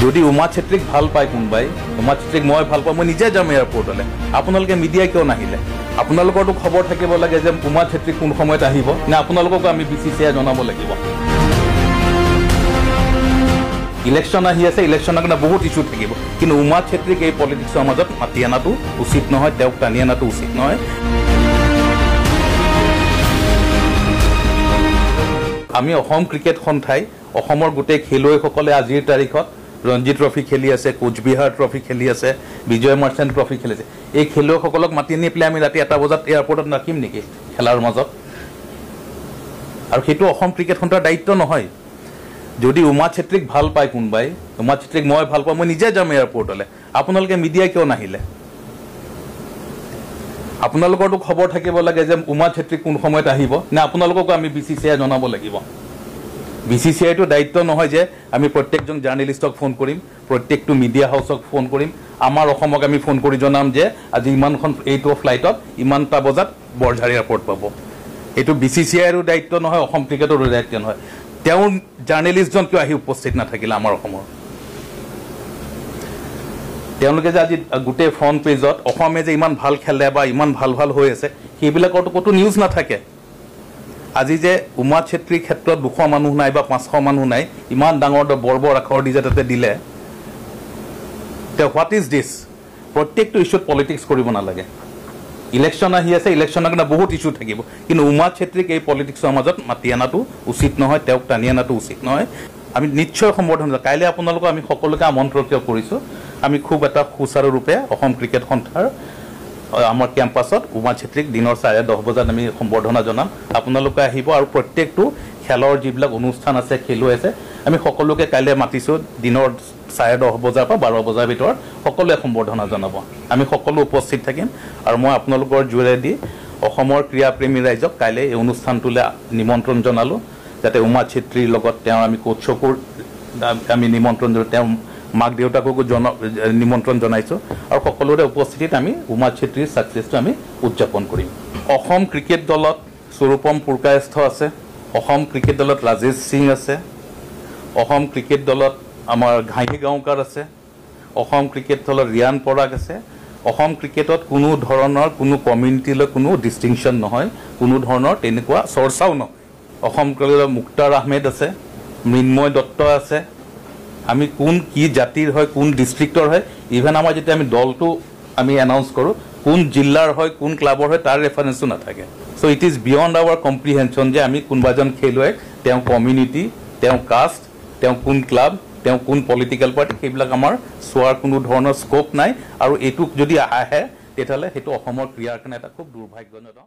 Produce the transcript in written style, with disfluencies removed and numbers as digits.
যদি উমা চেত্ৰীক ভাল পায় কোনোবাই, উমা চেত্ৰীক মই ভাল পাওঁ, মই নিজে যাম এয়াৰপৰ্টলৈ। আপোনালোকে মিডিয়া কিয় নাহিলে? আপোনালোকৰতো খবৰ থাকিব লাগে যে উমা চেত্ৰী কোন সময়ত আহিব, নে আপোনালোককো আমি BCCI জনাব লাগিব? ইলেকশ্যন আহি আছে, ইলেকশ্যনৰ কাৰণে বহুত ইছ্যু থাকিব, কিন্তু উমা চেত্ৰীক এই পলিটিক্সৰ মাজত মাতি অনাটো উচিত নহয়, তেওঁক টানি অনাটো উচিত নহয়। আমি অসম ক্ৰিকেট সন্থাই অসমৰ গোটেই খেলুৱৈসকলে আজিৰ তাৰিখত ৰঞ্জি ট্ৰফি খেলি আছে, কোচবিহাৰ ট্ৰফি খেলি আছে, বিজয় মাৰ্চেণ্ট ট্ৰফি খেলিছে। এই খেলুৱৈসকলক মাতি আনি পেলাই আমি ৰাতি 1 বজাত এয়াৰপৰ্টত ৰাখিম নেকি খেলাৰ মাজত? আৰু সেইটো অসম ক্ৰিকেট সন্থাৰ দায়িত্ব নহয়। যদি উমা চেত্ৰীক ভাল পায় কোনোবাই, উমা চেত্ৰীক মই ভাল পাওঁ, মই নিজে যাম এয়াৰপৰ্টলৈ। আপোনালোকে মিডিয়া কিয় নাহিলে? আপোনালোকৰতো খবৰ থাকিব লাগে যে উমা চেত্ৰী কোন সময়ত আহিব, নে আপোনালোককো আমি BCCI জনাব লাগিব? BCCIটো দায়িত্ব নহয় যে আমি প্ৰত্যেকজন জাৰ্নেলিষ্টক ফোন কৰিম, প্ৰত্যেকটো মিডিয়া হাউচক ফোন কৰিম, আমাৰ অসমক আমি ফোন কৰি জনাম যে আজি ইমানখন এইটো ফ্লাইটত ইমানটা বজাত বৰঝাৰ এয়াৰপৰ্ট পাব। এইটো BCCIৰো দায়িত্ব নহয়, অসম ক্ৰিকেটৰো দায়িত্ব নহয়। তেওঁৰ জাৰ্নেলিষ্টজন কিয় আহি উপস্থিত নাথাকিলে আমাৰ অসমৰ? তেওঁলোকে যে আজি গোটেই ফ্ৰণ্ট পেজত অসমে যে ইমান ভাল খেলে বা ইমান ভাল ভাল হৈ আছে, সেইবিলাকৰতো ক'তো নিউজ নাথাকে। আজি যে উমা চেত্ৰীৰ ক্ষেত্ৰত 200 মানুহ নাই বা 500 মানুহ নাই, ইমান ডাঙৰ বৰ আখৰ দি যে তাতে দিলে, হোৱাট ইজ দিছ? প্ৰত্যেকটো ইছ্যুত পলিটিক্স কৰিব নালাগে। ইলেকশ্যন আহি আছে, ইলেকশ্যনৰ কাৰণে বহুত ইছ্যু থাকিব, কিন্তু উমা চেত্ৰীক এই পলিটিক্সৰ মাজত মাতি অনাটো উচিত নহয়, তেওঁক টানি অনাটো উচিত নহয়। আমি নিশ্চয় সম্বৰ্ধন কৰিম। কাইলৈ আপোনালোকক আমি সকলোকে আমন্ত্ৰিত কৰিছোঁ। আমি খুব এটা সুচাৰুৰূপে অসম ক্ৰিকেট সন্থাৰ আমাৰ কেম্পাছত উমা চেত্ৰীক দিনৰ 10:30 বজাত আমি সম্বৰ্ধনা জনাম। আপোনালোকে আহিব আৰু প্ৰত্যেকটো খেলৰ যিবিলাক অনুষ্ঠান আছে, খেলুৱৈ আছে, আমি সকলোকে কাইলৈ মাতিছোঁ দিনৰ 10:30 বজাৰ পৰা 12 বজাৰ ভিতৰত সকলোৱে সম্বৰ্ধনা জনাব। আমি সকলো উপস্থিত থাকিম আৰু মই আপোনালোকৰ জোৰেদি অসমৰ ক্ৰীড়াপ্ৰেমী ৰাইজক কাইলৈ এই অনুষ্ঠানটোলৈ নিমন্ত্ৰণ জনালোঁ, যাতে উমা চেত্ৰীৰ লগত তেওঁ আমি কোচকো আমি নিমন্ত্ৰণ জনালোঁ, তেওঁ মাক দেউতাককো নিমন্ত্ৰণ জনাইছোঁ আৰু সকলোৰে উপস্থিতিত আমি উমা চেত্ৰীৰ ছাকচেছটো আমি উদযাপন কৰিম। অসম ক্ৰিকেট দলত স্বৰূপম পুৰকায়স্থ আছে, অসম ক্ৰিকেট দলত ৰাজেশ সিং আছে, অসম ক্ৰিকেট দলত আমাৰ ঘাঁহি গাঁওকাৰ আছে, অসম ক্ৰিকেট দলত ৰিয়ান পৰাগ আছে। অসম ক্ৰিকেটত কোনো ধৰণৰ কোনো কমিউনিটিলৈ কোনো ডিষ্টিংশ্যন নহয়, কোনো ধৰণৰ তেনেকুৱা চৰ্চাও নহয়। অসম ক্ৰিকেটত মুক্তাৰ আহমেদ আছে, মৃন্ময় দত্ত আছে। আমি কোন কি জাতিৰ হয়, কোন ডিষ্ট্ৰিক্টৰ হয়, ইভেন আমাৰ যেতিয়া আমি দলটো আমি এনাউন্স কৰোঁ, কোন জিলাৰ হয়, কোন ক্লাবৰ হয়, তাৰ ৰেফাৰেঞ্চো নাথাকে। So' it is beyond our comprehension যে আমি কোনোবা এজন খেলুৱৈক তেওঁ কমিউনিটি, তেওঁ কাষ্ট, তেওঁ কোন ক্লাব, তেওঁ কোন পলিটিকেল পাৰ্টি, সেইবিলাক আমাৰ চোৱাৰ কোনো ধৰণৰ স্ক'প নাই। আৰু এইটো যদি আহে তেতিয়াহ'লে সেইটো অসমৰ ক্ৰীড়াৰ কাৰণে এটা খুব দুৰ্ভাগ্যজনক